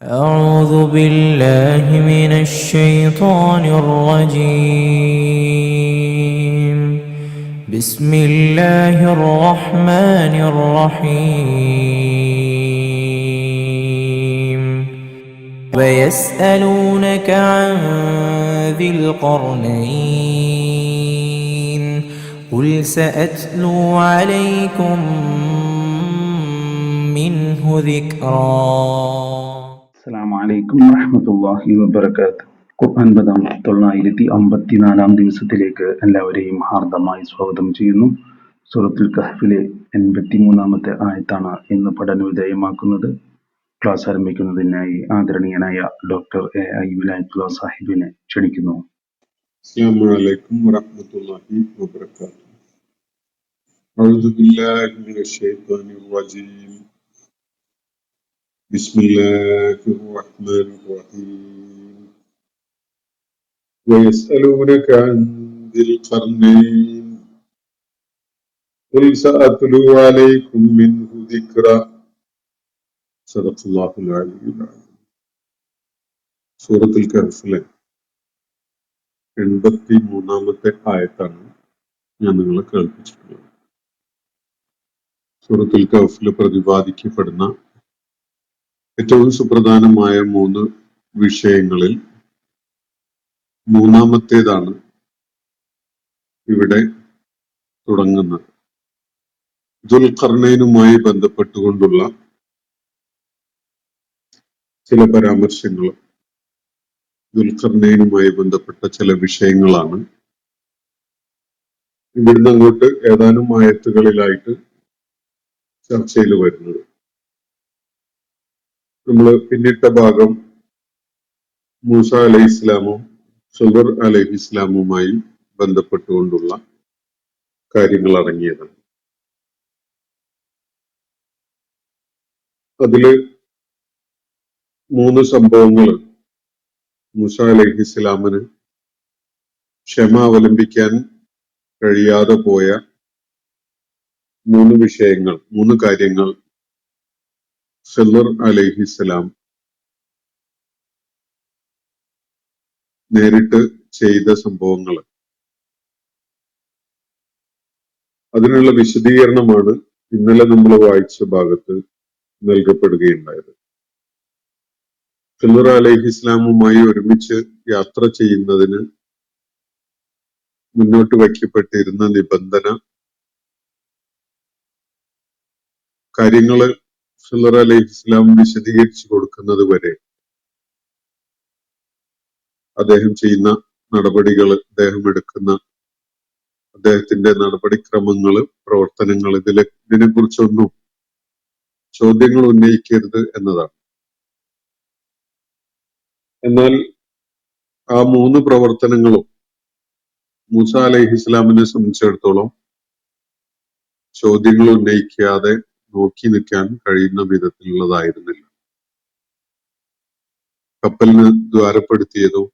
أعوذ بالله من الشيطان الرجيم. بسم الله الرحمن الرحيم. ويسألونك عن ذي القرنين قل سأتلو عليكم منه ذكرا. അസ്സലാമു അലൈക്കും വറഹ്മത്തുള്ളാഹി വബറകാതുഹു. ഖുർആൻ പദം 954 ദിവസത്തിലേക്ക് എല്ലാവരെയും ഹാർദമായി സ്വാഗതം ചെയ്യുന്നു. സൂറത്തുൽ കഹ്ഫിലെ 83-ാമത്തെ ആയത്താണ് ഇന്ന് പഠനവിധേയമാക്കുന്നത്. ക്ലാസ് ആരംഭിക്കുന്നതിനായി ആദരണീയനായ ഡോക്ടർ എ.ഐ. വിലായത്തുള്ള സാഹിബിനെ ക്ഷണിക്കുന്നു. അസ്സലാമു അലൈക്കും വറഹ്മത്തുള്ളാഹി വബറകാതുഹു. അഊദു ബില്ലാഹി മിനശ് ശൈത്വാനിർ റജീം. ബിസ്മില്ലാഹിർ റഹ്മാനിർ റഹീം. വയസ്അലൂനക അൻ ദിൽ ഖർനൈൻ ഖുൽ സഅത്ലു അലൈക്കും മിൻഹു ദിക്റ. സദഖല്ലാഹുൽ അലിയ്യുൽ അലീം. സൂറത്തുൽ കഹ്ഫിലെ 83-ാമത്തെ ആയത്താണ് ഞാൻ നിങ്ങളെ കേൾപ്പിച്ചിട്ടുള്ളത്. സൂറത്തുൽ കഹ്ഫിൽ പ്രതിപാദിക്കപ്പെടുന്ന ഏറ്റവും സുപ്രധാനമായ 3 വിഷയങ്ങളിൽ മൂന്നാമത്തേതാണ് ഇവിടെ തുടങ്ങുന്നത്. ദുൽഖർനൈനുമായി ബന്ധപ്പെട്ടുകൊണ്ടുള്ള ചില പരാമർശങ്ങൾ, ദുൽഖർനൈനുമായി ബന്ധപ്പെട്ട ചില വിഷയങ്ങളാണ് ഇവിടുന്ന് അങ്ങോട്ട് ഏതാനും ആയത്തുകളിലായിട്ട് ചർച്ചയിൽ വരുന്നത്. നമ്മൾ പിന്നിട്ട ഭാഗം മൂസ അലൈഹി ഇസ്ലാമും ഖിദർ അലൈഹി ഇസ്ലാമുമായി ബന്ധപ്പെട്ടുകൊണ്ടുള്ള കാര്യങ്ങൾ അടങ്ങിയതാണ്. അതില് 3 സംഭവങ്ങൾ മൂസ അലൈഹി ഇസ്ലാമിന് ക്ഷമ അവലംബിക്കാൻ കഴിയാതെ പോയ 3 വിഷയങ്ങൾ, 3 കാര്യങ്ങൾ ഖിദർ അലൈഹിസ്സലാം നേരിട്ട് ചെയ്ത സംഭവങ്ങൾ, അതിനുള്ള വിശദീകരണമാണ് ഇന്നലെ നമ്മൾ വായിച്ച ഭാഗത്ത് നൽകപ്പെടുകയുണ്ടായത്. ഖിദർ അലൈഹിസ്സലാമുമായി ഒരുമിച്ച് യാത്ര ചെയ്യുന്നതിന് മുന്നോട്ട് വയ്ക്കപ്പെട്ടിരുന്ന നിബന്ധന, കാര്യങ്ങള് ഖിദർ അലൈഹിസ്സലാം വിശദീകരിച്ചു കൊടുക്കുന്നത് വരെ അദ്ദേഹം ചെയ്യുന്ന നടപടികൾ, അദ്ദേഹം എടുക്കുന്ന അദ്ദേഹത്തിന്റെ നടപടിക്രമങ്ങള്, പ്രവർത്തനങ്ങൾ, ഇതിനെ കുറിച്ചൊന്നും ചോദ്യങ്ങൾ ഉന്നയിക്കരുത് എന്നതാണ്. എന്നാൽ ആ 3 പ്രവർത്തനങ്ങളും മൂസ അലൈഹിസ്സലാമിനെ സംബന്ധിച്ചിടത്തോളം ചോദ്യങ്ങൾ ഉന്നയിക്കാതെ നോക്കി നിൽക്കാൻ കഴിയുന്ന വിധത്തിലുള്ളതായിരുന്നില്ല. കപ്പലിന് ദ്വാരപ്പെടുത്തിയതും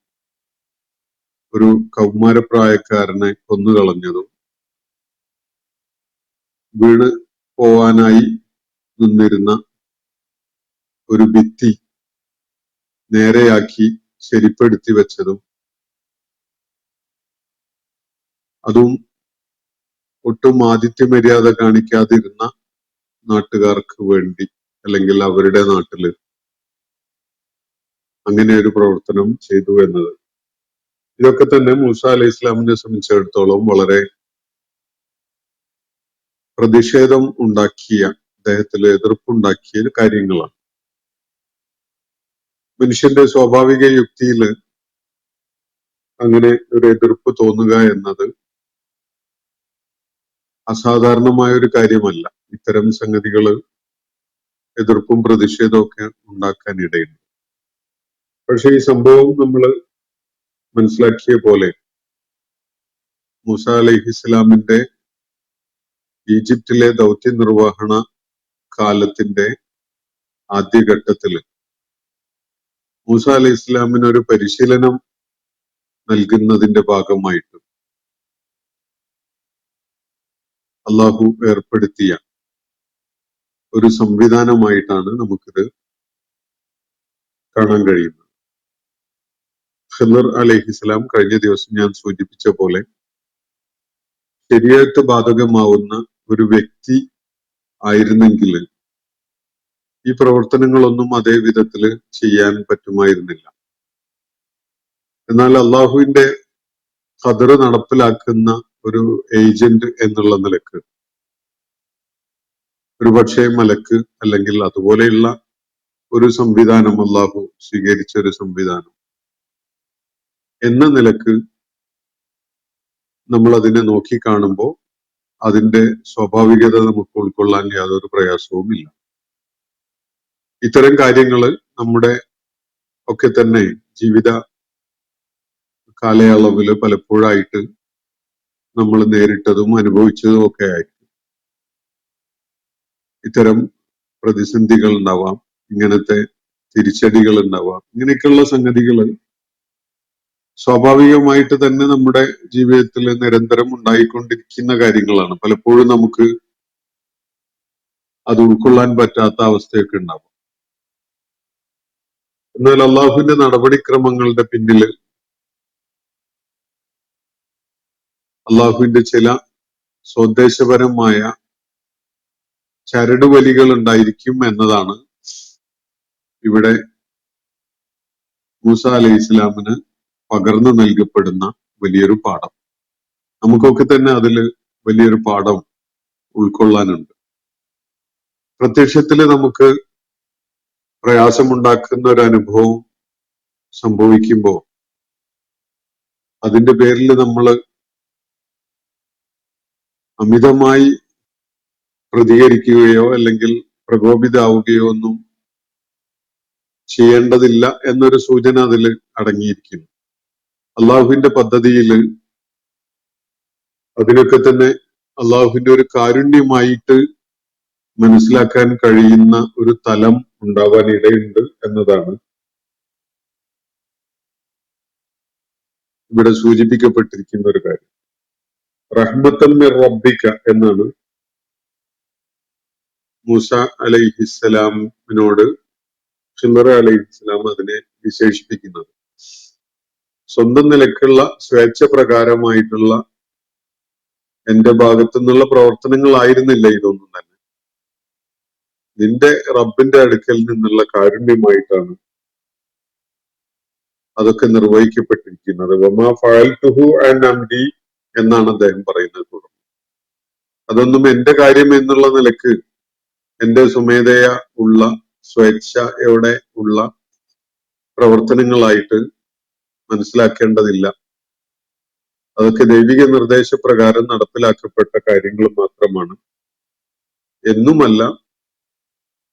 ഒരു കൗമാരപ്രായക്കാരനെ കൊന്നുകളഞ്ഞതും വീണ് പോവാനായി നിന്നിരുന്ന ഒരു ഭിത്തി നേരെയാക്കി ശരിപ്പെടുത്തി വെച്ചതും, അതും ഒട്ടും ആതിഥ്യമര്യാദ കാണിക്കാതിരുന്ന നാട്ടുകാർക്ക് വേണ്ടി, അല്ലെങ്കിൽ അവരുടെ നാട്ടില് അങ്ങനെ ഒരു പ്രവർത്തനം ചെയ്തു എന്നത്, ഇതൊക്കെ തന്നെ മൂസ അലൈഹി ഇസ്ലാമിനെ സംബന്ധിച്ചിടത്തോളം വളരെ പ്രതിഷേധം ഉണ്ടാക്കിയ, അദ്ദേഹത്തിൽ എതിർപ്പുണ്ടാക്കിയ കാര്യങ്ങളാണ്. മനുഷ്യന്റെ സ്വാഭാവിക യുക്തിയിൽ അങ്ങനെ ഒരു എതിർപ്പ് തോന്നുക എന്നത് അസാധാരണമായ ഒരു കാര്യമല്ല. ഇത്തരം സംഗതികള് എതിർപ്പും പ്രതിഷേധവും ഒക്കെ ഉണ്ടാക്കാൻ ഇടയുണ്ട്. പക്ഷെ ഈ സംഭവം നമ്മൾ മനസ്സിലാക്കിയ പോലെ മൂസ അലൈഹിസ്സലാമിന്റെ ഈജിപ്തിലെ ദൗത്യ നിർവഹണ കാലത്തിന്റെ ആദ്യഘട്ടത്തില് മൂസ അലൈഹി ഇസ്ലാമിന് ഒരു പരിശീലനം നൽകുന്നതിന്റെ ഭാഗമായിട്ട് അള്ളാഹു ഏർപ്പെടുത്തിയ ഒരു സംവിധാനമായിട്ടാണ് നമുക്കിത് കാണാൻ കഴിയുന്നത്. ഖിദർ അലൈഹിസ്സലാം കഴിഞ്ഞ ദിവസം ഞാൻ സൂചിപ്പിച്ച പോലെ ശരീഅത്ത് ബാധകമാവുന്ന ഒരു വ്യക്തി ആയിരുന്നെങ്കിൽ ഈ പ്രവർത്തനങ്ങളൊന്നും അതേ വിധത്തില് ചെയ്യാൻ പറ്റുമായിരുന്നില്ല. എന്നാൽ അള്ളാഹുവിന്റെ ഖദർ നടപ്പിലാക്കുന്ന ഒരു ഏജന്റ് എന്നുള്ള നിലക്ക് ഒരു പക്ഷേ മലക്ക് അല്ലെങ്കിൽ അതുപോലെയുള്ള ഒരു സംവിധാനം, അള്ളാഹു സ്വീകരിച്ച ഒരു സംവിധാനം എന്ന നിലക്ക് നമ്മൾ അതിനെ നോക്കിക്കാണുമ്പോൾ അതിന്റെ സ്വാഭാവികത നമുക്ക് ഉൾക്കൊള്ളാൻ യാതൊരു പ്രയാസവുമില്ല. ഇത്തരം കാര്യങ്ങള് നമ്മുടെ ഒക്കെ തന്നെ ജീവിത കാലയളവില് പലപ്പോഴായിട്ട് നമ്മൾ നേരിട്ടതും അനുഭവിച്ചതും ഒക്കെ ആയിരിക്കും. ഇത്തരം പ്രതിസന്ധികൾ ഉണ്ടാവാം, ഇങ്ങനത്തെ തിരിച്ചടികൾ ഉണ്ടാവാം. ഇങ്ങനെയൊക്കെയുള്ള സംഗതികൾ സ്വാഭാവികമായിട്ട് തന്നെ നമ്മുടെ ജീവിതത്തിൽ നിരന്തരം ഉണ്ടായിക്കൊണ്ടിരിക്കുന്ന കാര്യങ്ങളാണ്. പലപ്പോഴും നമുക്ക് അത് ഉൾക്കൊള്ളാൻ പറ്റാത്ത അവസ്ഥയൊക്കെ ഉണ്ടാവും. എന്നാൽ അള്ളാഹുവിന്റെ നടപടിക്രമങ്ങളുടെ പിന്നില് അള്ളാഹുവിന്റെ ചില സ്വദേശപരമായ ചരടുവലികൾ ഉണ്ടായിരിക്കും എന്നതാണ് ഇവിടെ മൂസ അലൈഹി ഇസ്ലാമിന് പകർന്നു നൽകപ്പെടുന്ന വലിയൊരു പാഠം. നമുക്കൊക്കെ തന്നെ അതിൽ വലിയൊരു പാഠം ഉൾക്കൊള്ളാനുണ്ട്. പ്രത്യക്ഷത്തില് നമുക്ക് പ്രയാസമുണ്ടാക്കുന്ന ഒരു അനുഭവം സംഭവിക്കുമ്പോൾ അതിന്റെ പേരിൽ നമ്മൾ അമിതമായി പ്രതികരിക്കുകയോ അല്ലെങ്കിൽ പ്രകോപിതാവുകയോ ഒന്നും ചെയ്യേണ്ടതില്ല എന്നൊരു സൂചന അതിൽ അടങ്ങിയിരിക്കുന്നു. അള്ളാഹുവിന്റെ പദ്ധതിയിൽ അതിനൊക്കെ തന്നെ അള്ളാഹുവിന്റെ ഒരു കാരുണ്യമായിട്ട് മനസ്സിലാക്കാൻ കഴിയുന്ന ഒരു തലം ഉണ്ടാവാൻ ഇടയുണ്ട് എന്നതാണ് ഇവിടെ സൂചിപ്പിക്കപ്പെട്ടിരിക്കുന്ന ഒരു കാര്യം. റഹ്മത്തൻ മിർ റബ്ബിക എന്നാണ് മൂസ അലൈഹിസ്സലാമിനോട് ഖിദർ അലൈഹിസ്സലാം അതിനെ വിശേഷിപ്പിക്കുന്നത്. സ്വന്തം നിലക്കുള്ള സ്വേച്ഛ പ്രകാരമായിട്ടുള്ള എന്റെ ഭാഗത്തു നിന്നുള്ള പ്രവർത്തനങ്ങളായിരുന്നില്ല ഇതൊന്നും തന്നെ. നിന്റെ റബ്ബിന്റെ അടുക്കൽ നിന്നുള്ള കാരുണ്യമായിട്ടാണ് അതൊക്കെ നിർവഹിക്കപ്പെട്ടിരിക്കുന്നത്. വമാ ഫഅൽതുഹു അൻ അംരി എന്നാണ് അദ്ദേഹം പറയുന്നത്. തുടർന്ന് അതൊന്നും എന്റെ കാര്യം എന്നുള്ള നിലക്ക് എന്റെ സ്വമേധയ ഉള്ള സ്വേച്ഛയോടെ ഉള്ള പ്രവർത്തനങ്ങളായിട്ട് മനസ്സിലാക്കേണ്ടതില്ല. അതൊക്കെ ദൈവിക നിർദ്ദേശപ്രകാരം നടപ്പിലാക്കപ്പെട്ട കാര്യങ്ങൾ മാത്രമാണ് എന്നുമല്ല,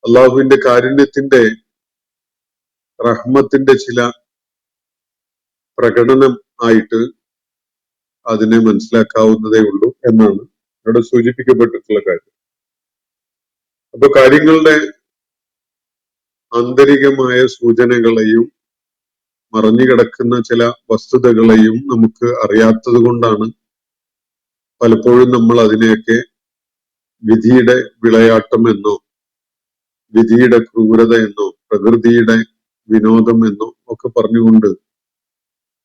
അള്ളാഹുവിന്റെ കാരുണ്യത്തിന്റെ റഹ്മത്തിന്റെ ചില പ്രകടനം ആയിട്ട് അതിനെ മനസ്സിലാക്കാവുന്നതേ ഉള്ളൂ എന്നാണ് ഇവിടെ സൂചിപ്പിക്കപ്പെട്ടിട്ടുള്ള കാര്യം. അപ്പൊ കാര്യങ്ങളുടെ ആന്തരികമായ സൂചനകളെയും മറഞ്ഞുകിടക്കുന്ന ചില വസ്തുതകളെയും നമുക്ക് അറിയാത്തത് കൊണ്ടാണ് പലപ്പോഴും നമ്മൾ അതിനെയൊക്കെ വിധിയുടെ വിളയാട്ടം എന്നോ വിധിയുടെ ക്രൂരത എന്നോ പ്രകൃതിയുടെ വിനോദം എന്നോ ഒക്കെ പറഞ്ഞുകൊണ്ട്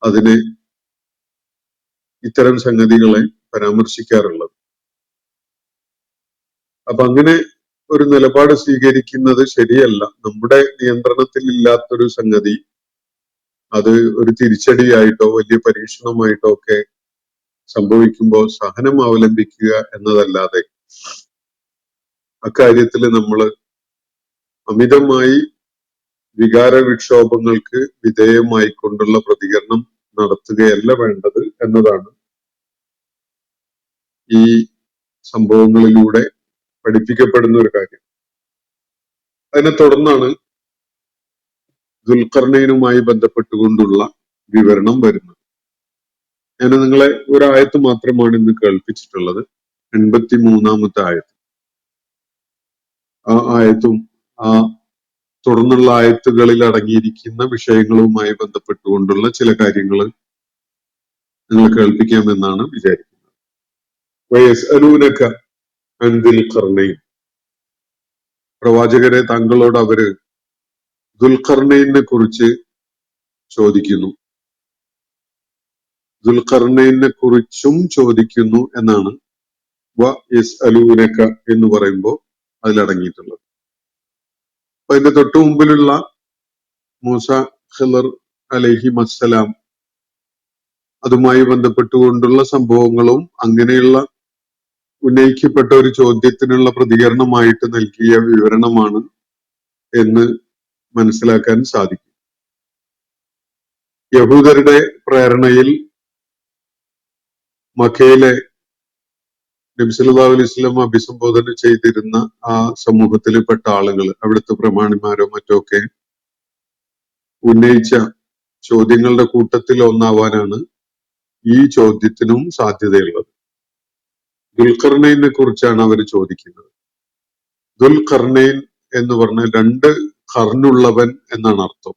അതിനെ ഇത്തരം സംഗതികളെ പരാമർശിക്കാറുള്ളത്. അപ്പൊ അങ്ങനെ ഒരു നിലപാട് സ്വീകരിക്കുന്നത് ശരിയല്ല. നമ്മുടെ നിയന്ത്രണത്തിൽ ഇല്ലാത്തൊരു സംഗതി അത് ഒരു തിരിച്ചടിയായിട്ടോ വലിയ പരീക്ഷണമായിട്ടോ ഒക്കെ സംഭവിക്കുമ്പോൾ സഹനം അവലംബിക്കുക എന്നതല്ലാതെ അക്കാര്യത്തിൽ നമ്മൾ അമിതമായി വികാര വിക്ഷോഭങ്ങൾക്ക് വിധേയമായിക്കൊണ്ടുള്ള പ്രതികരണം നടത്തുകയല്ല വേണ്ടത് എന്നതാണ് ഈ സംഭവങ്ങളിലൂടെ പഠിപ്പിക്കപ്പെടുന്ന ഒരു കാര്യം. അതിനെ തുടർന്നാണ് ദുൽഖർനൈനുമായി ബന്ധപ്പെട്ടുകൊണ്ടുള്ള വിവരണം വരുന്നത്. ഞാൻ നിങ്ങളെ ഒരു ആയത്ത് മാത്രമാണ് ഇന്ന് കേൾപ്പിച്ചിട്ടുള്ളത്, 83-ാമത്തെ ആയത്ത്. ആ ആയത്തും ആ തുടർന്നുള്ള ആയത്തുകളിൽ അടങ്ങിയിരിക്കുന്ന വിഷയങ്ങളുമായി ബന്ധപ്പെട്ടുകൊണ്ടുള്ള ചില കാര്യങ്ങൾ നിങ്ങൾ കേൾപ്പിക്കാമെന്നാണ് വിചാരിക്കുന്നത്. വയസ്അലൂനക അൻ ദുൽഖർനൈൻ, പ്രവാചകരെ താങ്കളോട് അവര് ദുൽഖർനൈനെ കുറിച്ച് ചോദിക്കുന്നു. ദുൽഖർനൈനെ കുറിച്ചും ചോദിക്കുന്നു എന്നാണ് വ യസ്അലൂനക എന്ന് പറയുമ്പോൾ അതിലടങ്ങിയിട്ടുള്ളത്. അപ്പൊ അതിന്റെ തൊട്ടു മുമ്പിലുള്ള മൂസ ഖിളർ അലൈഹി അസ്സലാം, അതുമായി ബന്ധപ്പെട്ടുകൊണ്ടുള്ള സംഭവങ്ങളും അങ്ങനെയുള്ള ഉന്നയിക്കപ്പെട്ട ഒരു ചോദ്യത്തിനുള്ള പ്രതികരണമായിട്ട് നൽകിയ വിവരണമാണ് എന്ന് മനസ്സിലാക്കാൻ സാധിക്കും. യഹൂദരുടെ പ്രേരണയിൽ മക്കയിലെ നബി സല്ലല്ലാഹു അലൈഹി വസല്ലം അഭിസംബോധന ചെയ്തിരുന്ന ആ സമൂഹത്തിൽപ്പെട്ട ആളുകൾ, അവിടുത്തെ പ്രമാണിമാരോ മറ്റോ ഒക്കെ ഉന്നയിച്ച ചോദ്യങ്ങളുടെ കൂട്ടത്തിൽ ഒന്നാവാനാണ് ഈ ചോദ്യത്തിനും സാധ്യതയുള്ളത്. ദുൽഖർനൈനെ കുറിച്ചാണ് അവർ ചോദിക്കുന്നത്. ദുൽഖർനൈൻ എന്ന് പറഞ്ഞാൽ 2 ഖർനുള്ളവൻ എന്നാണ് അർത്ഥം.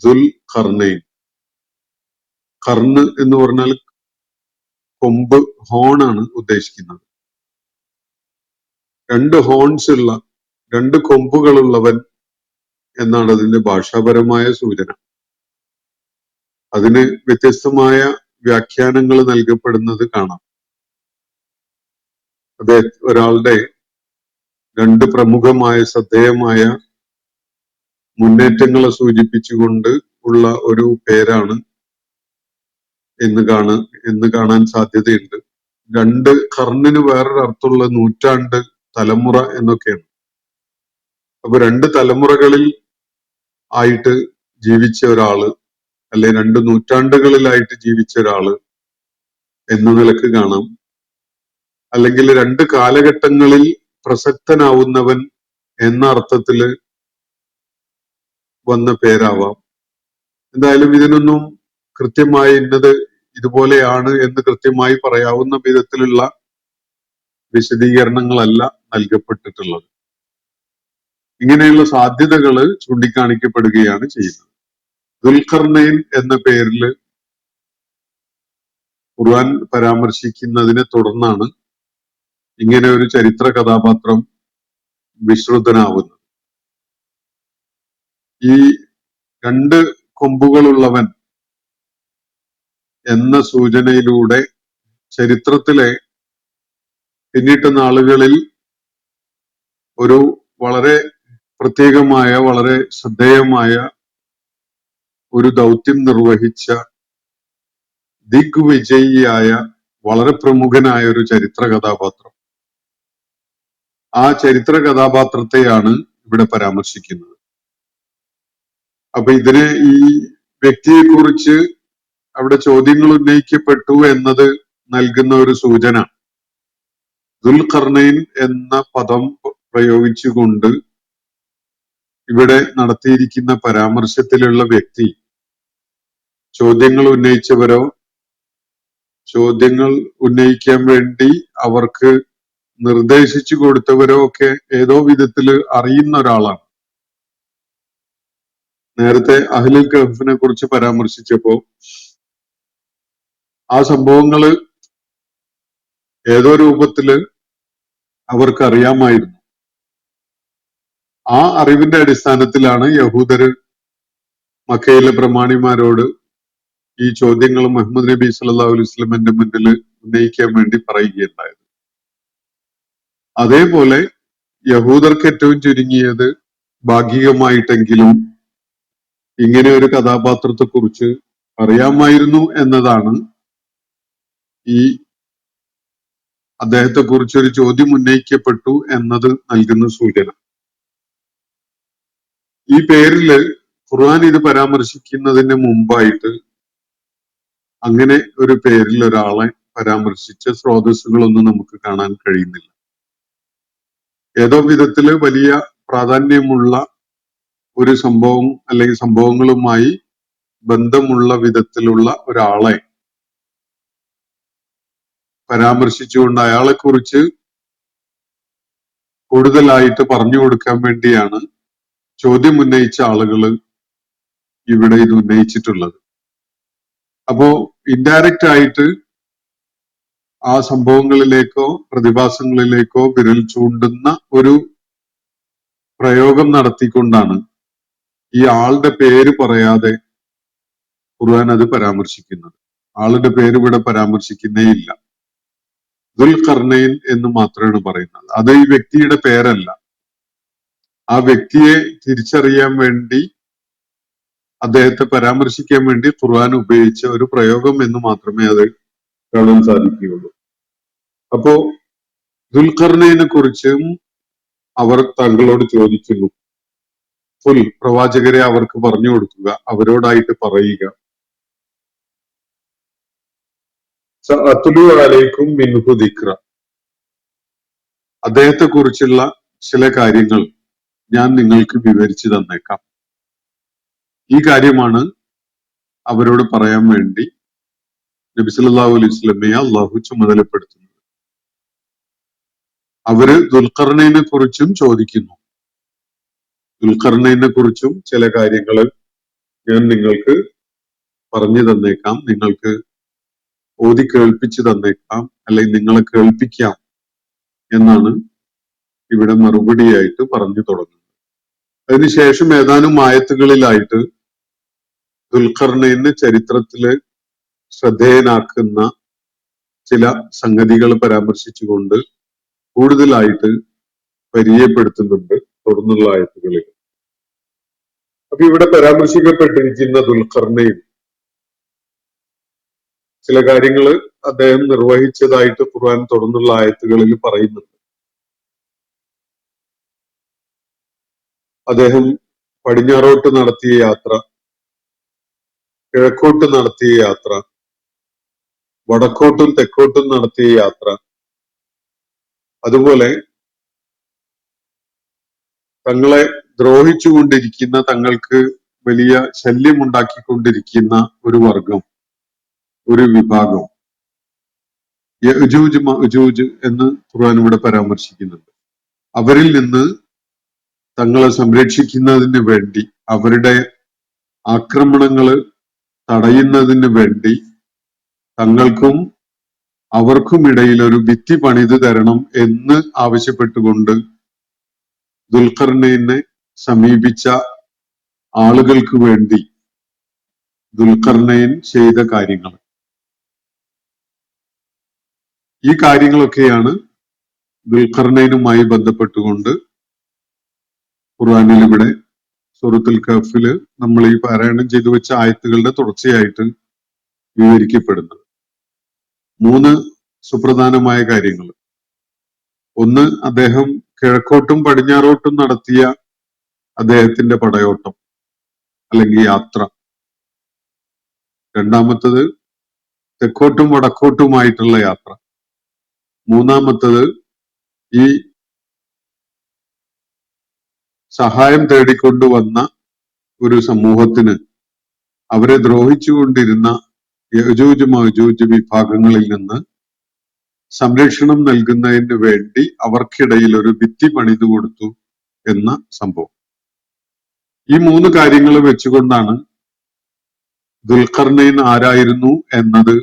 ദുൽ ഖർനൈൻ, ഖർന് എന്ന് പറഞ്ഞാൽ കൊമ്പ്, ഹോണാണ് ഉദ്ദേശിക്കുന്നത്. 2 ഹോൺസ് ഉള്ള, 2 കൊമ്പുകളുള്ളവൻ എന്നാണ് അതിന്റെ ഭാഷാപരമായ സൂചന. അതിന് വ്യത്യസ്തമായ വ്യാഖ്യാനങ്ങൾ നൽകപ്പെടുന്നത് കാണാം. അത് ഒരാളുടെ 2 പ്രമുഖമായ ശ്രദ്ധേയമായ മുന്നേറ്റങ്ങളെ സൂചിപ്പിച്ചുകൊണ്ട് ഉള്ള ഒരു പേരാണ് എന്ന് കാണാൻ സാധ്യതയുണ്ട്. 2 ഖർണിന് വേറൊരു അർത്ഥമുള്ള നൂറ്റാണ്ട്, തലമുറ എന്നൊക്കെയാണ്. അപ്പൊ 2 തലമുറകളിൽ ആയിട്ട് ജീവിച്ച ഒരാള്, അല്ലെ 2 നൂറ്റാണ്ടുകളിലായിട്ട് ജീവിച്ച ഒരാള് എന്ന നിലക്ക് കാണാം. അല്ലെങ്കിൽ 2 കാലഘട്ടങ്ങളിൽ പ്രസക്തനാവുന്നവൻ എന്ന അർത്ഥത്തില് വന്ന പേരാവാം. എന്തായാലും ഇതിനൊന്നും കൃത്യമായി ഇന്നത് ഇതുപോലെയാണ് എന്ന് കൃത്യമായി പറയാവുന്ന വിധത്തിലുള്ള വിശദീകരണങ്ങളല്ല നൽകപ്പെട്ടിട്ടുള്ളത്. ഇങ്ങനെയുള്ള സാധ്യതകൾ ചൂണ്ടിക്കാണിക്കപ്പെടുകയാണ് ചെയ്യുന്നത്. ദുൽഖർനൈൻ എന്ന പേരിൽ ഖുർആൻ പരാമർശിക്കുന്നതിനെ തുടർന്നാണ് ഇങ്ങനെ ഒരു ചരിത്ര കഥാപാത്രം വിശ്രുതനാവുന്നത്. ഈ 2 കൊമ്പുകളുള്ളവൻ എന്ന സൂചനയിലൂടെ ചരിത്രത്തിലെ പിന്നിട്ട നാളുകളിൽ ഒരു വളരെ പ്രത്യേകമായ, വളരെ ശ്രദ്ധേയമായ ഒരു ദൗത്യം നിർവഹിച്ച ദിഗ്വിജയിയായ, വളരെ പ്രമുഖനായ ഒരു ചരിത്ര കഥാപാത്രം, ആ ചരിത്ര കഥാപാത്രത്തെയാണ് ഇവിടെ പരാമർശിക്കുന്നത്. അപ്പൊ ഇതിന് ഈ വ്യക്തിയെ കുറിച്ച് അവിടെ ചോദ്യങ്ങൾ ഉന്നയിക്കപ്പെട്ടു എന്നത് നൽകുന്ന ഒരു സൂചന. ദുൽഖർനൈൻ എന്ന പദം പ്രയോഗിച്ചുകൊണ്ട് ഇവിടെ നടത്തിയിരിക്കുന്ന പരാമർശത്തിലുള്ള വ്യക്തി ചോദ്യങ്ങൾ ഉന്നയിച്ചവരോ ചോദ്യങ്ങൾ ഉന്നയിക്കാൻ വേണ്ടി അവർക്ക് നിർദ്ദേശിച്ചു കൊടുത്തവരോ ഒക്കെ ഏതോ വിധത്തില് അറിയുന്ന ഒരാളാണ്. നേരത്തെ അഹ്ലുൽ കഹ്ഫിനെ കുറിച്ച് പരാമർശിച്ചപ്പോ ആ സംഭവങ്ങള് ഏതോ രൂപത്തില് അവർക്ക് അറിയാമായിരുന്നു. ആ അറിവിന്റെ അടിസ്ഥാനത്തിലാണ് യഹൂദര് മക്കയിലെ പ്രമാണിമാരോട് ഈ ചോദ്യങ്ങൾ മുഹമ്മദ് നബി സല്ലല്ലാഹു അലൈഹി വസല്ലമയുടെ മുന്നിൽ ഉന്നയിക്കാൻ വേണ്ടി പറയുകയുണ്ടായത്. അതേപോലെ യഹൂദർക്ക് ഏറ്റവും ചുരുങ്ങിയത് ഭാഗികമായിട്ടെങ്കിലും ഇങ്ങനെ ഒരു കഥാപാത്രത്തെ കുറിച്ച് അറിയാമായിരുന്നു എന്നതാണ് ഈ അദ്ദേഹത്തെ കുറിച്ച് ഒരു ചോദ്യം ഉന്നയിക്കപ്പെട്ടു എന്നത് നൽകുന്ന സൂചന. ഈ പേരില് ഖുർആൻ ഇത് പരാമർശിക്കുന്നതിന് മുമ്പായിട്ട് അങ്ങനെ ഒരു പേരിൽ ഒരാളെ പരാമർശിച്ച സ്രോതസ്സുകളൊന്നും നമുക്ക് കാണാൻ കഴിയുന്നില്ല. ഏതോ വിധത്തില് വലിയ പ്രാധാന്യമുള്ള ഒരു സംഭവം അല്ലെങ്കിൽ സംഭവങ്ങളുമായി ബന്ധമുള്ള വിധത്തിലുള്ള ഒരാളെ പരാമർശിച്ചുകൊണ്ട് അയാളെ കുറിച്ച് കൂടുതലായിട്ട് പറഞ്ഞു കൊടുക്കാൻ വേണ്ടിയാണ് ചോദ്യം ഉന്നയിച്ച ആളുകൾ ഇവിടെ ഇത് ഉന്നയിച്ചിട്ടുള്ളത്. അപ്പോ ഇൻഡയറക്റ്റ് ആയിട്ട് ആ സംഭവങ്ങളിലേക്കോ പ്രതിഭാസങ്ങളിലേക്കോ വിരൽ ചൂണ്ടുന്ന ഒരു പ്രയോഗം നടത്തിക്കൊണ്ടാണ് ഈ ആളുടെ പേര് പറയാതെ ഖുർആൻ അത് പരാമർശിക്കുന്നത്. ആളുടെ പേര് ഇവിടെ പരാമർശിക്കുന്നേ ഇല്ല. ദുൽഖർനൈൻ എന്ന് മാത്രമാണ് പറയുന്നത്. അത് ഈ വ്യക്തിയുടെ പേരല്ല. ആ വ്യക്തിയെ തിരിച്ചറിയാൻ വേണ്ടി, അദ്ദേഹത്തെ പരാമർശിക്കാൻ വേണ്ടി ഖുർആൻ ഉപയോഗിച്ച ഒരു പ്രയോഗം എന്ന് മാത്രമേ അത് കാണാൻ സാധിക്കുകയുള്ളൂ. അപ്പോ ദുൽഖർനൈനെ കുറിച്ചും അവർ താങ്കളോട് ചോദിക്കുന്നു. പ്രവാചകരെ അവർക്ക് പറഞ്ഞു കൊടുക്കുക, അവരോടായിട്ട് പറയുക. സഅത്ലു അലൈക്കും മിൻഹു ദിക്റ, അദ്ദേഹത്തെ കുറിച്ചുള്ള ചില കാര്യങ്ങൾ ഞാൻ നിങ്ങൾക്ക് വിവരിച്ചു തന്നേക്കാം. ഈ കാര്യമാണ് അവരോട് പറയാൻ വേണ്ടി നബി സല്ലല്ലാഹു അലൈഹി വസല്ലമയെ അള്ളാഹു ചുമതലപ്പെടുത്തുന്നത്. അവര് ദുൽഖർനൈനെ കുറിച്ചും ചോദിക്കുന്നു. ദുൽഖർനൈനെ കുറിച്ചും ചില കാര്യങ്ങൾ ഞാൻ നിങ്ങൾക്ക് പറഞ്ഞു തന്നേക്കാം, നിങ്ങൾക്ക് ഓതി കേൾപ്പിച്ചു തന്നേക്കാം, അല്ലെങ്കിൽ നിങ്ങളെ കേൾപ്പിക്കാം എന്നാണ് ഇവിടെ മറുപടിയായിട്ട് പറഞ്ഞു തുടങ്ങുന്നത്. അതിനുശേഷം ഏതാനും ആയത്തുകളിലായിട്ട് ദുൽഖർനൈനെ ചരിത്രത്തില് ശ്രദ്ധേയനാക്കുന്ന ചില സംഗതികൾ പരാമർശിച്ചുകൊണ്ട് കൂടുതലായിട്ട് പരിചയപ്പെടുത്തുന്നുണ്ട് തുടർന്നുള്ള ആയത്തുകളിൽ. അപ്പൊ ഇവിടെ പരാമർശിക്കപ്പെട്ടിരിക്കുന്ന ദുൽഖർനൈൻ ചില കാര്യങ്ങൾ അദ്ദേഹം നിർവഹിച്ചതായിട്ട് ഖുർആൻ തുടർന്നുള്ള ആയത്തുകളിൽ പറയുന്നുണ്ട്. അദ്ദേഹം പടിഞ്ഞാറോട്ട് നടത്തിയ യാത്ര, കിഴക്കോട്ട് നടത്തിയ യാത്ര, വടക്കോട്ടും തെക്കോട്ടും നടത്തിയ യാത്ര, അതുപോലെ തങ്ങളെ ദ്രോഹിച്ചുകൊണ്ടിരിക്കുന്ന, തങ്ങൾക്ക് വലിയ ശല്യമുണ്ടാക്കിക്കൊണ്ടിരിക്കുന്ന ഒരു വർഗം, ഒരു വിഭാഗം, യഅ്ജൂജ് മഅ്ജൂജ് എന്ന് ഖുർആൻ ഇവിടെ പരാമർശിക്കുന്നുണ്ട്. അവരിൽ നിന്ന് തങ്ങളെ സംരക്ഷിക്കുന്നതിന് വേണ്ടി, അവരുടെ ആക്രമണങ്ങൾ തടയുന്നതിന് വേണ്ടി തങ്ങൾക്കും അവർക്കും ഇടയിൽ ഒരു ഭിത്തി പണിത് തരണം എന്ന് ആവശ്യപ്പെട്ടുകൊണ്ട് ദുൽഖർനൈനെ സമീപിച്ച ആളുകൾക്ക് വേണ്ടി ദുൽഖർനൈൻ ചെയ്ത കാര്യങ്ങൾ. ഈ കാര്യങ്ങളൊക്കെയാണ് ദുൽഖർനൈനുമായി ബന്ധപ്പെട്ടുകൊണ്ട് ഖുർആനിൽ ഇവിടെ സൂറത്തുൽ കഹ്ഫില് നമ്മൾ ഈ പാരായണം ചെയ്തു വെച്ച ആയത്തുകളുടെ തുടർച്ചയായിട്ട് വിവരിക്കപ്പെടുന്നത്. 3 സുപ്രധാനമായ കാര്യങ്ങൾ. ഒന്ന്, അദ്ദേഹം കിഴക്കോട്ടും പടിഞ്ഞാറോട്ടും നടത്തിയ അദ്ദേഹത്തിന്റെ പടയോട്ടം അല്ലെങ്കിൽ യാത്ര. രണ്ടാമത്തത്, തെക്കോട്ടും വടക്കോട്ടുമായിട്ടുള്ള യാത്ര. മൂന്നാമത്തത്, ഈ സഹായം തേടിക്കൊണ്ടുവന്ന ഒരു സമൂഹത്തിന് അവരെ ദ്രോഹിച്ചുകൊണ്ടിരുന്ന യഅ്ജൂജ് മഅ്ജൂജ് വിഭാഗങ്ങളിൽ നിന്ന് സംരക്ഷണം നൽകുന്നതിന് വേണ്ടി അവർക്കിടയിൽ ഒരു ഭിത്തി പണിതു കൊടുത്തു എന്ന സംഭവം. ഈ 3 കാര്യങ്ങൾ വെച്ചുകൊണ്ടാണ് ദുൽഖർനൈൻ ആരായിരുന്നു എന്നത്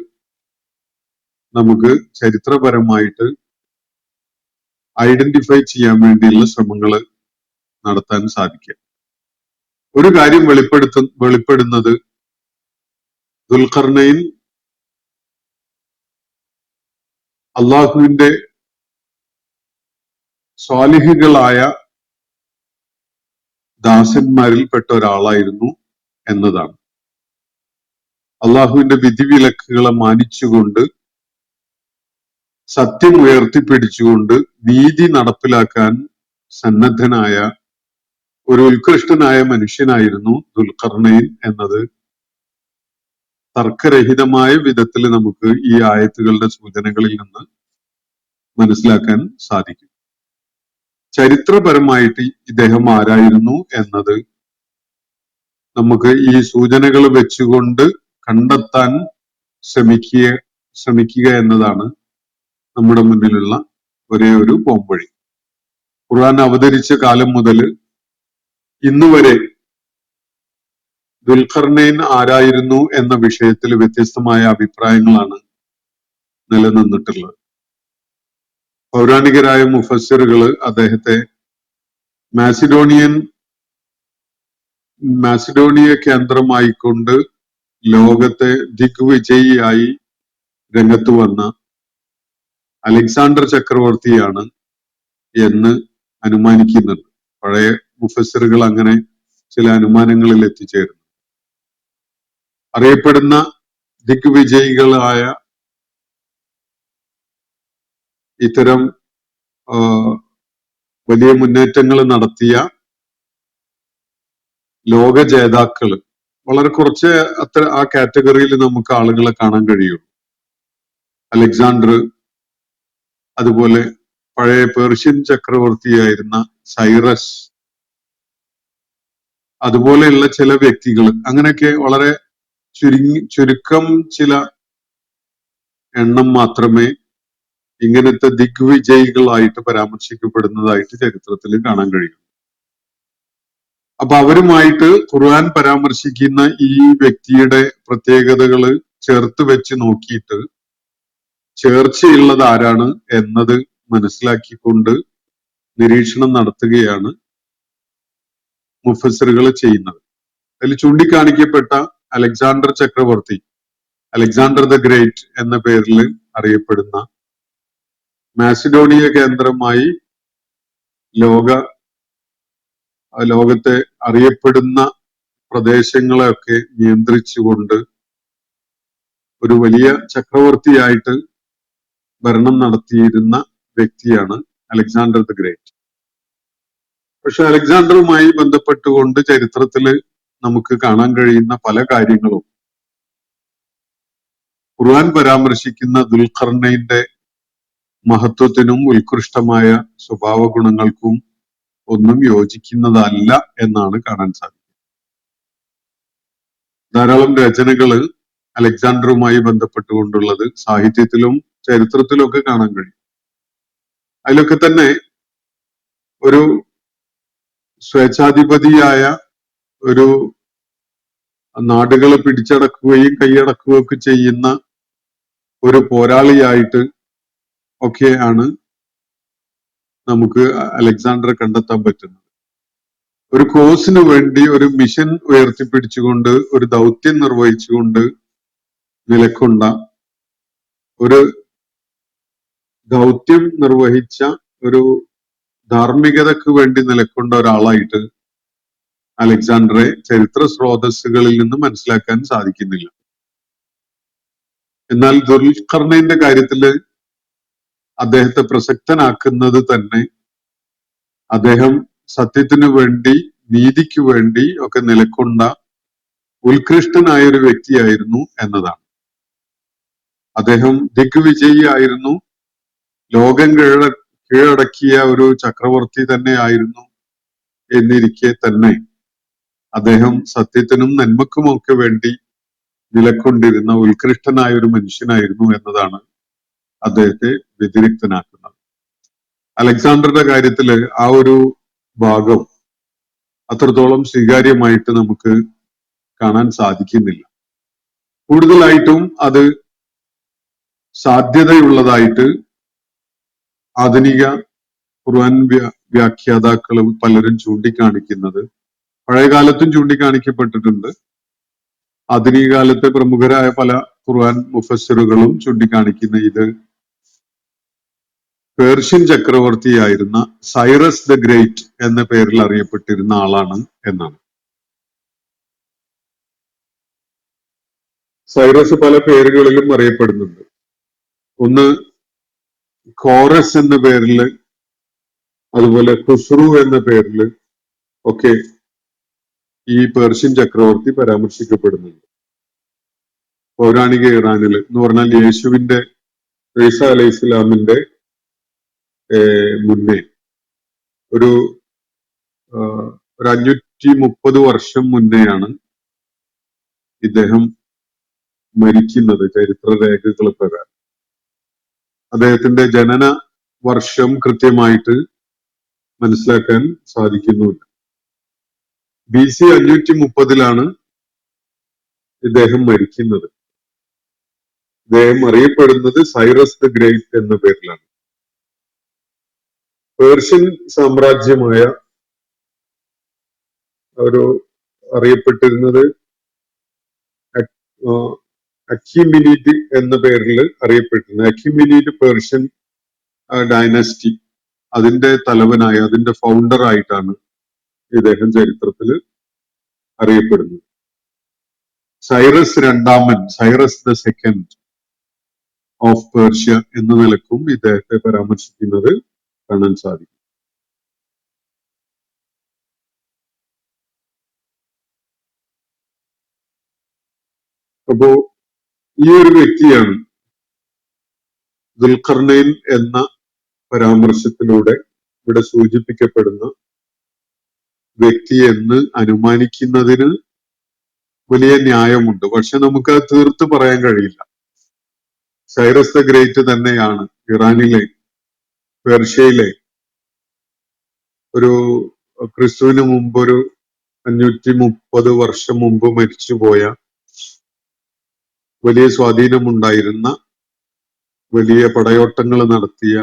നമുക്ക് ചരിത്രപരമായിട്ട് ഐഡന്റിഫൈ ചെയ്യാൻ വേണ്ടിയുള്ള ശ്രമങ്ങൾ നടത്താൻ സാധിക്കുക. ഒരു കാര്യം വെളിപ്പെടുന്നത് ദുൽഖർനൈൻ അള്ളാഹുവിന്റെ സ്വാലിഹികളായ ദാസന്മാരിൽപ്പെട്ട ഒരാളായിരുന്നു എന്നതാണ്. അള്ളാഹുവിന്റെ വിധിവിലക്കുകളെ മാനിച്ചുകൊണ്ട്, സത്യം ഉയർത്തിപ്പിടിച്ചുകൊണ്ട് നീതി നടപ്പിലാക്കാൻ സന്നദ്ധനായ ഒരു ഉത്കൃഷ്ടനായ മനുഷ്യനായിരുന്നു ദുൽഖർനൈൻ എന്നത് തർക്കരഹിതമായ വിധത്തിൽ നമുക്ക് ഈ ആയത്തുകളുടെ സൂചനകളിൽ നിന്ന് മനസ്സിലാക്കാൻ സാധിക്കും. ചരിത്രപരമായിട്ട് ഇദ്ദേഹം ആരായിരുന്നു എന്നത് നമുക്ക് ഈ സൂചനകൾ വെച്ചുകൊണ്ട് കണ്ടെത്താൻ ശ്രമിക്കുക എന്നതാണ് നമ്മുടെ മുന്നിലുള്ള ഒരേ ഒരു പോംവഴി. ഖുർആൻ അവതരിച്ച കാലം മുതൽ ഇന്നുവരെ ദുൽഖർനൈൻ ആരായിരുന്നു എന്ന വിഷയത്തിൽ വ്യത്യസ്തമായ അഭിപ്രായങ്ങളാണ് നിലനിന്നിട്ടുള്ളത്. പൗരാണികരായ മുഫസ്സിറുകൾ അദ്ദേഹത്തെ മാസിഡോണിയൻ മാസിഡോണിയ കേന്ദ്രമായിക്കൊണ്ട് ലോകത്തെ ദിഗ്വിജയിയായി രംഗത്ത് വന്ന അലക്സാണ്ടർ ചക്രവർത്തിയാണ് എന്ന് അനുമാനിക്കുന്നുണ്ട്. പഴയ മുഫസ്സിറുകൾ അങ്ങനെ ചില അനുമാനങ്ങളിൽ എത്തിച്ചേരുന്നു. അറിയപ്പെടുന്ന ദിഗ്വിജയികളായ ഇത്തരം വലിയ മുന്നേറ്റങ്ങൾ നടത്തിയ ലോക ജേതാക്കള് വളരെ കുറച്ച് ആ കാറ്റഗറിയിൽ നമുക്ക് ആളുകളെ കാണാൻ കഴിയുള്ളൂ. അലക്സാണ്ടർ, അതുപോലെ പഴയ പേർഷ്യൻ ചക്രവർത്തിയായിരുന്ന സൈറസ്, അതുപോലെയുള്ള ചില വ്യക്തികൾ, അങ്ങനെയൊക്കെ വളരെ ചുരുക്കം ചില എണ്ണം മാത്രമേ ഇങ്ങനത്തെ ദിഗ്വിജയികളായിട്ട് പരാമർശിക്കപ്പെടുന്നതായിട്ട് ചരിത്രത്തിൽ കാണാൻ കഴിയും. അപ്പൊ അവരുമായിട്ട് ഖുർആൻ പരാമർശിക്കുന്ന ഈ വ്യക്തിയുടെ പ്രത്യേകതകൾ ചേർത്ത് വെച്ച് നോക്കിയിട്ട് ചേർച്ചയുള്ളത് ആരാണ് എന്നത് മനസ്സിലാക്കിക്കൊണ്ട് നിരീക്ഷണം നടത്തുകയാണ് മുഫസ്സിറുകൾ ചെയ്യുന്നത്. അതിൽ ചൂണ്ടിക്കാണിക്കപ്പെട്ട അലക്സാണ്ടർ ചക്രവർത്തി, അലക്സാണ്ടർ ദ ഗ്രേറ്റ് എന്ന പേരിൽ അറിയപ്പെടുന്ന, മാസിഡോണിയ കേന്ദ്രമായി ലോകത്തെ അറിയപ്പെടുന്ന പ്രദേശങ്ങളെയൊക്കെ നിയന്ത്രിച്ചുകൊണ്ട് ഒരു വലിയ ചക്രവർത്തിയായിട്ട് ഭരണം നടത്തിയിരുന്ന വ്യക്തിയാണ് അലക്സാണ്ടർ ദ ഗ്രേറ്റ്. പക്ഷെ അലക്സാണ്ടറുമായി ബന്ധപ്പെട്ടുകൊണ്ട് ചരിത്രത്തിൽ നമുക്ക് കാണാൻ കഴിയുന്ന പല കാര്യങ്ങളും ഖുർആൻ പരാമർശിക്കുന്ന ദുൽഖർനൈന്റെ മഹത്വത്തിനും ഉത്കൃഷ്ടമായ സ്വഭാവ ഗുണങ്ങൾക്കും ഒന്നും യോജിക്കുന്നതല്ല എന്നാണ് കാണാൻ സാധിക്കുന്നത്. ധാരാളം രചനകള് അലക്സാണ്ടറുമായി ബന്ധപ്പെട്ടുകൊണ്ടുള്ളത് സാഹിത്യത്തിലും ചരിത്രത്തിലും ഒക്കെ കാണാൻ കഴിയും. അതിലൊക്കെ തന്നെ ഒരു സ്വേച്ഛാധിപതിയായ ഒരു നാടുകളെ പിടിച്ചടക്കുകയും കൈയടക്കുകയും ഒക്കെ ചെയ്യുന്ന ഒരു പോരാളിയായിട്ട് ഒക്കെയാണ് നമുക്ക് അലക്സാണ്ടറെ കണ്ടെത്താൻ പറ്റുന്നത്. ഒരു കോസിന് വേണ്ടി ഒരു മിഷൻ ഉയർത്തിപ്പിടിച്ചുകൊണ്ട് ഒരു ദൗത്യം നിർവഹിച്ചുകൊണ്ട് നിലക്കൊണ്ട, ഒരു ദൗത്യം നിർവഹിച്ച, ഒരു ധാർമ്മികതയ്ക്ക് വേണ്ടി നിലക്കൊണ്ട ഒരാളായിട്ട് അലക്സാണ്ടറെ ചരിത്ര സ്രോതസ്സുകളിൽ നിന്ന് മനസ്സിലാക്കാൻ സാധിക്കുന്നില്ല. എന്നാൽ ദുൽഖർനൈന്റെ കാര്യത്തില് അദ്ദേഹത്തെ പ്രസക്തനാക്കുന്നത് തന്നെ അദ്ദേഹം സത്യത്തിനു വേണ്ടി, നീതിക്ക് വേണ്ടി ഒക്കെ നിലക്കൊണ്ട ഉത്കൃഷ്ടനായ ഒരു വ്യക്തിയായിരുന്നു എന്നതാണ്. അദ്ദേഹം ദിഗ്വിജയിയായിരുന്നു, ലോകം കീഴടക്കിയ ഒരു ചക്രവർത്തി തന്നെ ആയിരുന്നു എന്നിരിക്കെ തന്നെ അദ്ദേഹം സത്യത്തിനും നന്മക്കുമൊക്കെ വേണ്ടി നിലക്കൊണ്ടിരുന്ന ഉത്കൃഷ്ടനായ ഒരു മനുഷ്യനായിരുന്നു എന്നതാണ് അദ്ദേഹത്തെ വ്യതിരിക്തനാക്കുന്നത്. അലക്സാണ്ടറുടെ കാര്യത്തില് ആ ഒരു ഭാഗം അത്രത്തോളം സ്വീകാര്യമായിട്ട് നമുക്ക് കാണാൻ സാധിക്കുന്നില്ല. കൂടുതലായിട്ടും അത് സാധ്യതയുള്ളതായിട്ട് ആധുനിക ഖുർആൻ വ്യാഖ്യാതാക്കൾ പലരും ചൂണ്ടിക്കാണിക്കുന്നത്, പഴയകാലത്തും ചൂണ്ടിക്കാണിക്കപ്പെട്ടിട്ടുണ്ട്, ആധുനിക കാലത്തെ പ്രമുഖരായ പല ഖുർആൻ മുഫസ്സിറുകളും ചൂണ്ടിക്കാണിക്കുന്ന ഇത് പേർഷ്യൻ ചക്രവർത്തിയായിരുന്ന സൈറസ് ദ ഗ്രേറ്റ് എന്ന പേരിൽ അറിയപ്പെട്ടിരുന്ന ആളാണ് എന്നാണ്. സൈറസ് പല പേരുകളിലും അറിയപ്പെടുന്നുണ്ട്. ഒന്ന് കോറസ് എന്ന പേരില്, അതുപോലെ ഖുസ്രു എന്ന പേരില് ഒക്കെ ഈ പേർഷ്യൻ ചക്രവർത്തി പരാമർശിക്കപ്പെടുന്നുണ്ട്. പൗരാണിക ഇറാനിൽ എന്ന് പറഞ്ഞാൽ യേശുവിന്റെ, ഈസ അലൈഹി ഇസ്ലാമിന്റെ മുന്നേ ഒരു 530 വർഷം മുന്നെയാണ് ഇദ്ദേഹം മരിക്കുന്നത് ചരിത്ര രേഖകൾ പ്രകാരം. അദ്ദേഹത്തിന്റെ ജനന വർഷം കൃത്യമായിട്ട് മനസ്സിലാക്കാൻ സാധിക്കുന്നുമില്ല. BC 530 ഇദ്ദേഹം മരിക്കുന്നത്. ഇദ്ദേഹം അറിയപ്പെടുന്നത് സൈറസ് ദ ഗ്രേറ്റ് എന്ന പേരിലാണ്. പേർഷ്യൻ സാമ്രാജ്യമായ ഒരു അറിയപ്പെട്ടിരുന്നത് അക്യുമിനീഡ് എന്ന പേരിൽ അറിയപ്പെട്ടിരുന്നത്. അക്യുമിനീഡ് പേർഷ്യൻ ഡൈനസ്റ്റി അതിന്റെ തലവനായി, അതിന്റെ ഫൗണ്ടർ ആയിട്ടാണ് ഇദ്ദേഹം ചരിത്രത്തിൽ അറിയപ്പെടുന്നത്. സൈറസ് രണ്ടാമൻ, Cyrus the second of Persia എന്ന നിലക്കും ഇദ്ദേഹത്തെ പരാമർശിക്കുന്നത് കാണാൻ സാധിക്കും. അപ്പോ ഈ ഒരു വ്യക്തിയാണ് ദുൽഖർനൈൻ എന്ന പരാമർശത്തിലൂടെ ഇവിടെ സൂചിപ്പിക്കപ്പെടുന്ന വ്യക്തി എന്ന് അനുമാനിക്കുന്നതിന് വലിയ ന്യായമുണ്ട്. പക്ഷെ നമുക്ക് അത് തീർത്ത് പറയാൻ കഴിയില്ല. സൈറസ് ദ ഗ്രേറ്റ് തന്നെയാണ് ഇറാനിലെ, പേർഷ്യയിലെ ഒരു ക്രിസ്തുവിന് മുമ്പ് ഒരു 530 വർഷം മുമ്പ് മരിച്ചുപോയ വലിയ സ്വാധീനമുണ്ടായിരുന്ന, വലിയ പടയോട്ടങ്ങൾ നടത്തിയ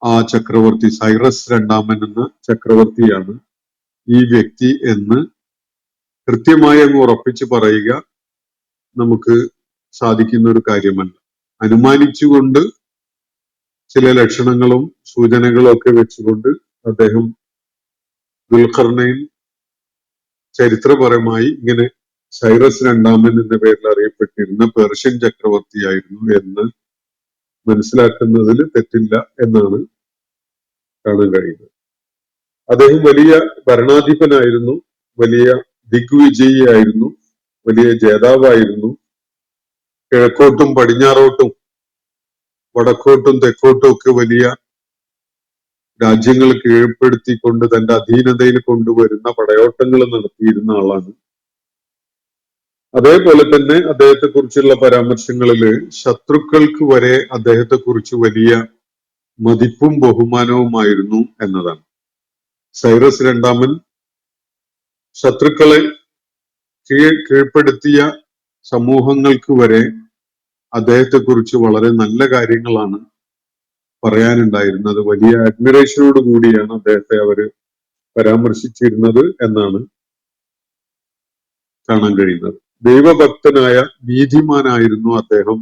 ആ ചക്രവർത്തി, സൈറസ് രണ്ടാമൻ എന്ന ചക്രവർത്തിയാണ് ഈ വ്യക്തി എന്ന് കൃത്യമായി അങ്ങ് ഉറപ്പിച്ച് പറയുക നമുക്ക് സാധിക്കുന്ന ഒരു കാര്യമല്ല. അനുമാനിച്ചുകൊണ്ട് ചില ലക്ഷണങ്ങളും സൂചനകളും ഒക്കെ വെച്ചുകൊണ്ട് അദ്ദേഹം ദുൽഖർനൈൻ ചരിത്രപരമായി ഇങ്ങനെ സൈറസ് രണ്ടാമൻ എന്ന പേരിൽ അറിയപ്പെട്ടിരുന്ന പേർഷ്യൻ ചക്രവർത്തിയായിരുന്നു എന്ന് മനസ്സിലാക്കുന്നതിൽ തെറ്റില്ല എന്നാണ് കാണാൻ കഴിയുന്നത്. അദ്ദേഹം വലിയ ഭരണാധിപനായിരുന്നു, വലിയ ദിഗ്വിജയിയായിരുന്നു, വലിയ ജേതാവായിരുന്നു. കിഴക്കോട്ടും പടിഞ്ഞാറോട്ടും വടക്കോട്ടും തെക്കോട്ടും ഒക്കെ വലിയ രാജ്യങ്ങൾ കീഴ്പ്പെടുത്തിക്കൊണ്ട് തന്റെ അധീനതയിൽ കൊണ്ടുവരുന്ന പടയോട്ടങ്ങൾ നടത്തിയിരുന്ന ആളാണ്. അതേപോലെ തന്നെ അദ്ദേഹത്തെ കുറിച്ചുള്ള പരാമർശങ്ങളില് ശത്രുക്കൾക്ക് വരെ അദ്ദേഹത്തെ കുറിച്ച് വലിയ മതിപ്പും ബഹുമാനവുമായിരുന്നു എന്നതാണ്. സൈറസ് രണ്ടാമൻ ശത്രുക്കളെ കീഴ്പ്പെടുത്തിയ സമൂഹങ്ങൾക്ക് വരെ അദ്ദേഹത്തെ കുറിച്ച് വളരെ നല്ല കാര്യങ്ങളാണ് പറയാനുണ്ടായിരുന്നത്. വലിയ അഡ്മിറേഷനോട് കൂടിയാണ് അദ്ദേഹത്തെ അവര് പരാമർശിച്ചിരുന്നത് എന്നാണ് കാണാൻ കഴിയുന്നത്. ദൈവഭക്തനായ നീതിമാനായിരുന്നു അദ്ദേഹം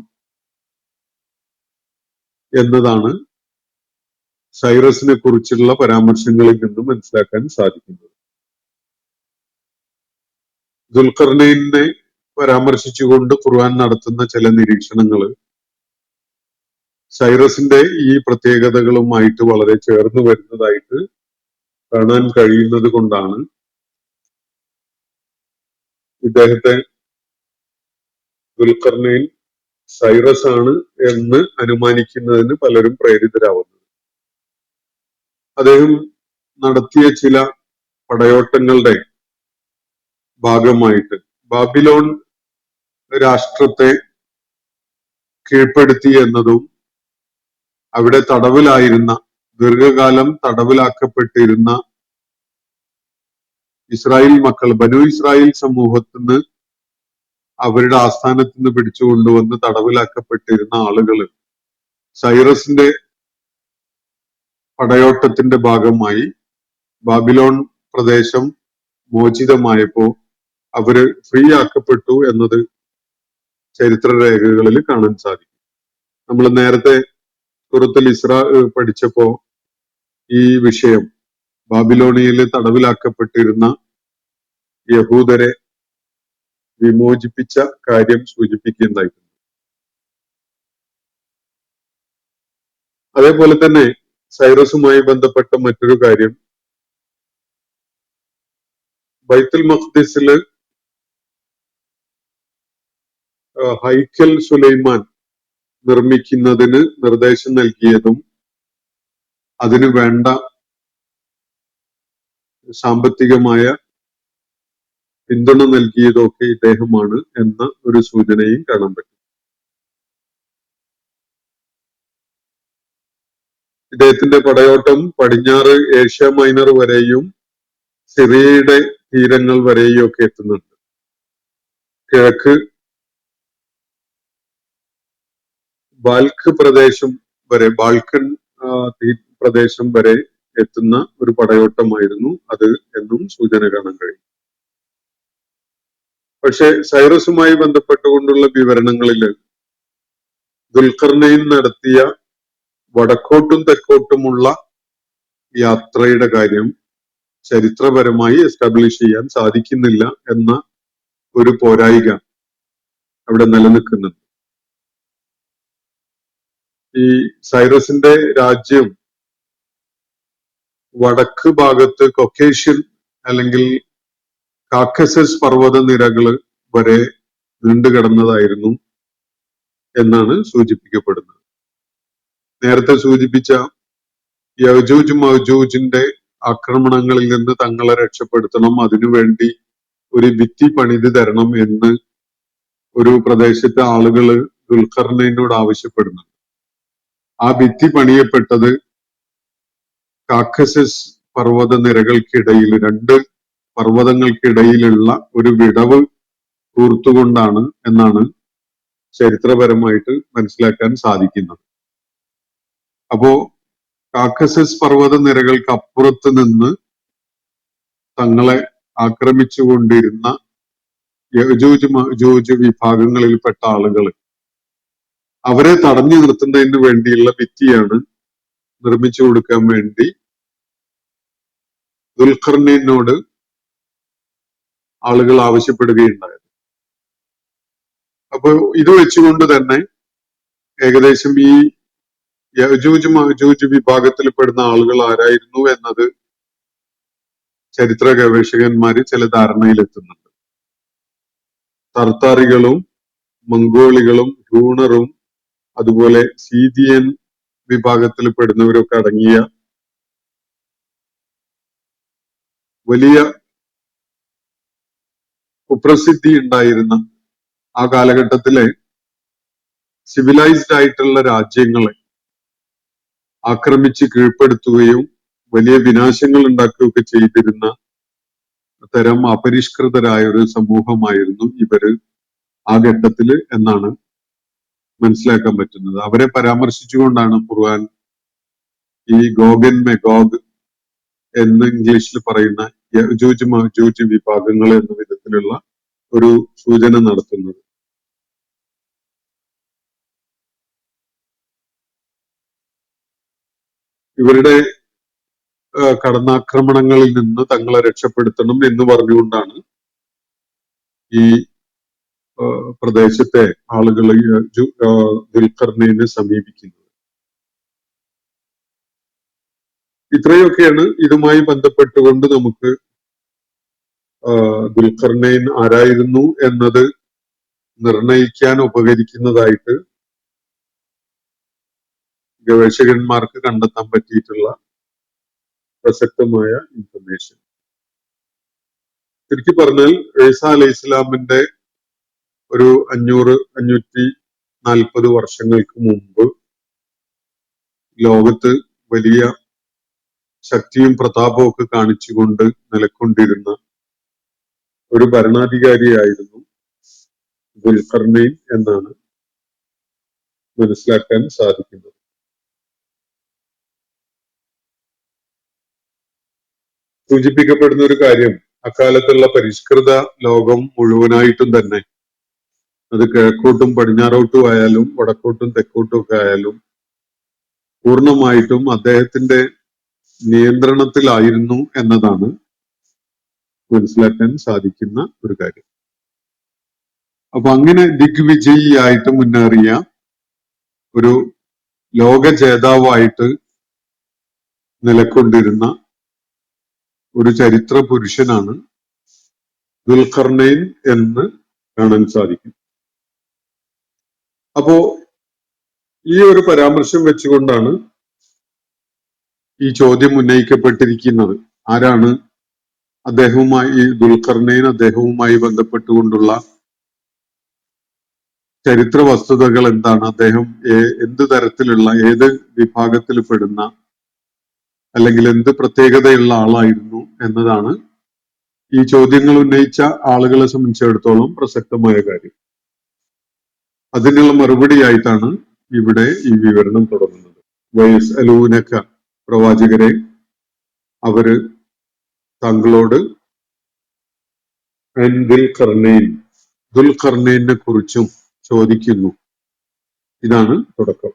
എന്നതാണ് സൈറസിനെ കുറിച്ചുള്ള പരാമർശങ്ങളിൽ നിന്ന് മനസ്സിലാക്കാൻ സാധിക്കുന്നത്. ദുൽഖർനൈനെ പരാമർശിച്ചുകൊണ്ട് ഖുർആൻ നടത്തുന്ന ചില നിരീക്ഷണങ്ങൾ സൈറസിന്റെ ഈ പ്രത്യേകതകളുമായിട്ട് വളരെ ചേർന്ന് വരുന്നതായിട്ട് കാണാൻ കഴിയുന്നത് കൊണ്ടാണ് ഇദ്ദേഹത്തെ ദുൽഖർനൈൻ സൈറസ് ആണ് എന്ന് അനുമാനിക്കുന്നതിന് പലരും പ്രേരിതരാവുന്നത്. അദ്ദേഹം നടത്തിയ ചില പടയോട്ടങ്ങളുടെ ഭാഗമായിട്ട് ബാബിലോൺ രാഷ്ട്രത്തെ കീഴ്പ്പെടുത്തി എന്നതും അവിടെ തടവിലായിരുന്ന, ദീർഘകാലം തടവിലാക്കപ്പെട്ടിരുന്ന ഇസ്രായേൽ മക്കൾ, ബനു ഇസ്രായേൽ സമൂഹത്തിന് അവരുടെ ആസ്ഥാനത്ത് നിന്ന് പിടിച്ചുകൊണ്ടുവന്ന് തടവിലാക്കപ്പെട്ടിരുന്ന ആളുകൾ സൈറസിന്റെ പടയോട്ടത്തിന്റെ ഭാഗമായി ബാബിലോൺ പ്രദേശം മോചിതമായപ്പോ അവര് ഫ്രീ ആക്കപ്പെട്ടു എന്നത് ചരിത്രരേഖകളിൽ കാണാൻ സാധിക്കും. നമ്മൾ നേരത്തെ സൂറത്തുൽ ഇസ്രാ പഠിച്ചപ്പോ ഈ വിഷയം, ബാബിലോണിയയിൽ തടവിലാക്കപ്പെട്ടിരുന്ന യഹൂദരെ വിമോചിപ്പിച്ച കാര്യം സൂചിപ്പിക്കുകയുണ്ടായിട്ടുണ്ട്. അതേപോലെ തന്നെ സൈറസുമായി ബന്ധപ്പെട്ട മറ്റൊരു കാര്യം, ബൈത്തുൽ മഖ്ദിസില് ഹൈക്കൽ സുലൈമാൻ നിർമ്മിക്കുന്നതിന് നിർദ്ദേശം നൽകിയതും അതിനു വേണ്ട സാമ്പത്തികമായ പിന്തുണ നൽകിയതൊക്കെ ഇദ്ദേഹമാണ് എന്ന ഒരു സൂചനയും കാണാൻ പറ്റും. ഇദ്ദേഹത്തിന്റെ പടയോട്ടം പടിഞ്ഞാറ് ഏഷ്യ മൈനർ വരെയും സിറിയയുടെ തീരങ്ങൾ വരെയും ഒക്കെ എത്തുന്നുണ്ട്. കിഴക്ക് ബാൽക്ക് പ്രദേശം വരെ, ബാൾക്കൻ പ്രദേശം വരെ എത്തുന്ന ഒരു പടയോട്ടമായിരുന്നു അത് എന്നും സൂചന കാണാൻ കഴിയും. പക്ഷെ സൈറസുമായി ബന്ധപ്പെട്ടുകൊണ്ടുള്ള വിവരണങ്ങളിൽ ദുൽഖർനൈൻ നടത്തിയ വടക്കോട്ടും തെക്കോട്ടുമുള്ള യാത്രയുടെ കാര്യം ചരിത്രപരമായി എസ്റ്റാബ്ലിഷ് ചെയ്യാൻ സാധിക്കുന്നില്ല എന്ന ഒരു പോരായിക അവിടെ നിലനിൽക്കുന്നുണ്ട്. ഈ സൈറസിന്റെ രാജ്യം വടക്ക് ഭാഗത്ത് കൊക്കേഷ്യൻ അല്ലെങ്കിൽ കാക്കസസ് പർവ്വത നിരകള് വരെ നീണ്ടുകിടന്നതായിരുന്നു എന്നാണ് സൂചിപ്പിക്കപ്പെടുന്നത്. നേരത്തെ സൂചിപ്പിച്ച യജൂജ് മഅജൂജിന്റെ ആക്രമണങ്ങളിൽ നിന്ന് തങ്ങളെ രക്ഷപ്പെടുത്തണം, അതിനുവേണ്ടി ഒരു ഭിത്തി പണിത് തരണം എന്ന് ഒരു പ്രദേശത്തെ ആളുകള് ദുൽഖർനൈനോട് ആവശ്യപ്പെടുന്നു. ആ ഭിത്തി പണിയപ്പെട്ടത് കാക്കസസ് പർവ്വത നിരകൾക്കിടയിൽ, രണ്ട് പർവ്വതങ്ങൾക്കിടയിലുള്ള ഒരു വിടവ് കൂർത്തുകൊണ്ടാണ് എന്നാണ് ചരിത്രപരമായിട്ട് മനസ്സിലാക്കാൻ സാധിക്കുന്നത്. അപ്പോ കാക്കസസ് പർവ്വത നിരകൾക്ക് അപ്പുറത്ത് നിന്ന് തങ്ങളെ ആക്രമിച്ചുകൊണ്ടിരുന്ന യജൂജ് മഅജൂജ് വിഭാഗങ്ങളിൽപ്പെട്ട ആളുകൾ അവരെ തടഞ്ഞു നിർത്തുന്നതിന് വേണ്ടിയുള്ള ഭിത്തിയാണ് നിർമ്മിച്ചു കൊടുക്കാൻ വേണ്ടി ദുൽഖർനൈനോട് ആളുകൾ ആവശ്യപ്പെടുകയുണ്ടായത്. അപ്പൊ ഇത് വെച്ചുകൊണ്ട് തന്നെ ഏകദേശം ഈ യജൂജ് മഅജൂജ് വിഭാഗത്തിൽപ്പെടുന്ന ആളുകൾ ആരായിരുന്നു എന്നത് ചരിത്ര ഗവേഷകന്മാര് ചില ധാരണയിലെത്തുന്നുണ്ട്. തർത്താറികളും മംഗോളികളും ഹ്യൂണറും അതുപോലെ സീതിയൻ വിഭാഗത്തിൽപ്പെടുന്നവരൊക്കെ അടങ്ങിയ വലിയ കുപ്രസിദ്ധി ഉണ്ടായിരുന്ന ആ കാലഘട്ടത്തിലെ സിവിലൈസ്ഡ് ആയിട്ടുള്ള രാജ്യങ്ങളെ ആക്രമിച്ച് കീഴ്പ്പെടുത്തുകയും വലിയ വിനാശങ്ങൾ ഉണ്ടാക്കുകയൊക്കെ ചെയ്തിരുന്ന തരം അപരിഷ്കൃതരായ ഒരു സമൂഹമായിരുന്നു ഇവര് ആ ഘട്ടത്തില് എന്നാണ് മനസ്സിലാക്കാൻ പറ്റുന്നത്. അവരെ പരാമർശിച്ചുകൊണ്ടാണ് ഖുർആൻ ഈ ഗോഗ് ആൻഡ് മെഗോഗ് എന്ന് ഇംഗ്ലീഷിൽ പറയുന്ന യജൂജ് മഅജൂജ് വിഭാഗങ്ങൾ എന്ന വിധത്തിലുള്ള ഒരു സൂചന നടത്തുന്നത്. ഇവരുടെ കടന്നാക്രമണങ്ങളിൽ നിന്ന് തങ്ങളെ രക്ഷപ്പെടുത്തണം എന്ന് പറഞ്ഞുകൊണ്ടാണ് ഈ പ്രദേശത്തെ ആളുകൾ ദുൽഖർനൈനെ സമീപിക്കുന്നത്. ഇത്രയൊക്കെയാണ് ഇതുമായി ബന്ധപ്പെട്ടുകൊണ്ട് നമുക്ക് ദുൽഖർനൈൻ ആരായിരുന്നു എന്നത് നിർണയിക്കാൻ ഉപകരിക്കുന്നതായിട്ട് ഗവേഷകന്മാർക്ക് കണ്ടെത്താൻ പറ്റിയിട്ടുള്ള പ്രസക്തമായ ഇൻഫർമേഷൻ. ചുരുക്കി പറഞ്ഞാൽ ഈസ അലൈഹി ഇസ്ലാമിന്റെ ഒരു 500-540 വർഷങ്ങൾക്ക് മുമ്പ് ലോകത്ത് വലിയ ശക്തിയും പ്രതാപവും ഒക്കെ കാണിച്ചുകൊണ്ട് നിലക്കൊണ്ടിരുന്ന ഒരു ഭരണാധികാരിയായിരുന്നു ദുൽഖർനൈൻ എന്നാണ് മനസ്സിലാക്കാൻ സാധിക്കുന്നത്. സൂചിപ്പിക്കപ്പെടുന്ന ഒരു കാര്യം, അക്കാലത്തുള്ള പരിഷ്കൃത ലോകം മുഴുവനായിട്ടും തന്നെ അത് കിഴക്കോട്ടും പടിഞ്ഞാറോട്ടും ആയാലും വടക്കോട്ടും തെക്കോട്ടും ഒക്കെ ആയാലും പൂർണ്ണമായിട്ടും അദ്ദേഹത്തിന്റെ നിയന്ത്രണത്തിലായിരുന്നു എന്നതാണ് മനസ്സിലാക്കാൻ സാധിക്കുന്ന ഒരു കാര്യം. അപ്പൊ അങ്ങനെ ദിഗ്വിജയിയായിട്ട് മുന്നേറിയ ഒരു ലോക ജേതാവായിട്ട് നിലക്കൊണ്ടിരുന്ന ഒരു ചരിത്ര പുരുഷനാണ് ദുൽഖർനൈൻ എന്ന് കാണാൻ സാധിക്കും. അപ്പോ ഈ ഒരു പരാമർശം വെച്ചുകൊണ്ടാണ് ഈ ചോദ്യം ഉന്നയിക്കപ്പെട്ടിരിക്കുന്നത്. ആരാണ് അദ്ദേഹവുമായി, ഈ ദുൽഖർനൈൻ അദ്ദേഹവുമായി ബന്ധപ്പെട്ടുകൊണ്ടുള്ള ചരിത്ര വസ്തുതകൾ എന്താണ്, അദ്ദേഹം എന്ത് തരത്തിലുള്ള, ഏത് വിഭാഗത്തിൽ പെടുന്ന അല്ലെങ്കിൽ എന്ത് പ്രത്യേകതയുള്ള ആളായിരുന്നു എന്നതാണ് ഈ ചോദ്യങ്ങൾ ഉന്നയിച്ച ആളുകളെ സംബന്ധിച്ചിടത്തോളം പ്രസക്തമായ കാര്യം. അതിനുള്ള മറുപടിയായിട്ടാണ് ഇവിടെ ഈ വിവരണം തുടങ്ങുന്നത്. വയസ്അലൂനക, പ്രവാചകരെ അവര് താങ്കളോട് ദുൽഖർനൈനെ കുറിച്ചും ചോദിക്കുന്നു. ഇതാണ് തുടക്കം.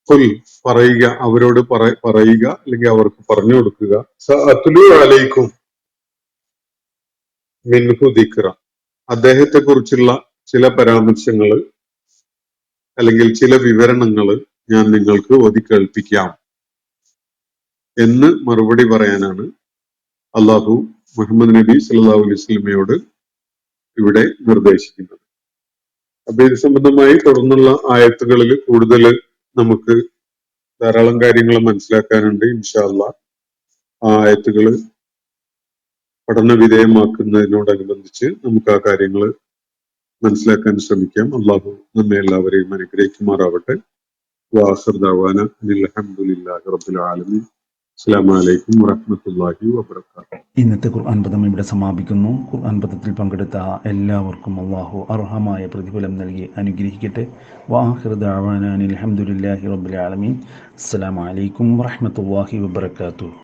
ഖുൽ പറയുക, അവരോട് പറയുക, അല്ലെങ്കിൽ അവർക്ക് പറഞ്ഞു കൊടുക്കുക. സഅത്ലു അലൈക്കും മിൻഹു ദിക്റ, അദ്ദേഹത്തെ കുറിച്ചുള്ള ചില പരാമർശങ്ങള് അല്ലെങ്കിൽ ചില വിവരണങ്ങള് ഞാൻ നിങ്ങൾക്ക് ഓതി കേൾപ്പിക്കാം എന്ന് മറുപടി പറയാനാണ് അള്ളാഹു മുഹമ്മദ് നബി സല്ലല്ലാഹു അലൈഹി വസല്ലമയോട് ഇവിടെ നിർദ്ദേശിക്കുന്നത്. അപ്പൊ ഇത് സംബന്ധമായി തുടർന്നുള്ള ആയത്തുകളിൽ കൂടുതൽ നമുക്ക് ധാരാളം കാര്യങ്ങൾ മനസ്സിലാക്കാനുണ്ട്. ഇൻഷാ അല്ലാഹ് ആ ആയത്തുകൾ പഠന വിധേയമാക്കുന്നതിനോടനുബന്ധിച്ച് നമുക്ക് ആ കാര്യങ്ങൾ മനസ്സിലാക്കാൻ ശ്രമിക്കാം. അള്ളാഹു നമ്മെ എല്ലാവരെയും അനുഗ്രഹിക്കുമാറാവട്ടെ. വാഖിർ ദഅവാന അൽഹംദുലില്ലാഹി റബ്ബിൽ ആലമീൻ. അസ്സലാമു അലൈക്കും വറഹ്മത്തുള്ളാഹി വബറകാതുഹു. ഇന്നത്തെ ഖുർആൻ പദം ഇവിടെ സമാപിക്കുന്നു. ഖുർആൻ പദത്തിൽ പങ്കെടുത്ത എല്ലാവർക്കും അള്ളാഹു അർഹമായ പ്രതിഫലം നൽകി അനുഗ്രഹിക്കട്ടെ. വആഖിറു ദഅവാനാ അൽഹംദുലില്ലാഹി റബ്ബിൽ ആലമീൻ. അസ്സലാമു അലൈക്കും വറഹ്മത്തുള്ളാഹി വബറകാതുഹു.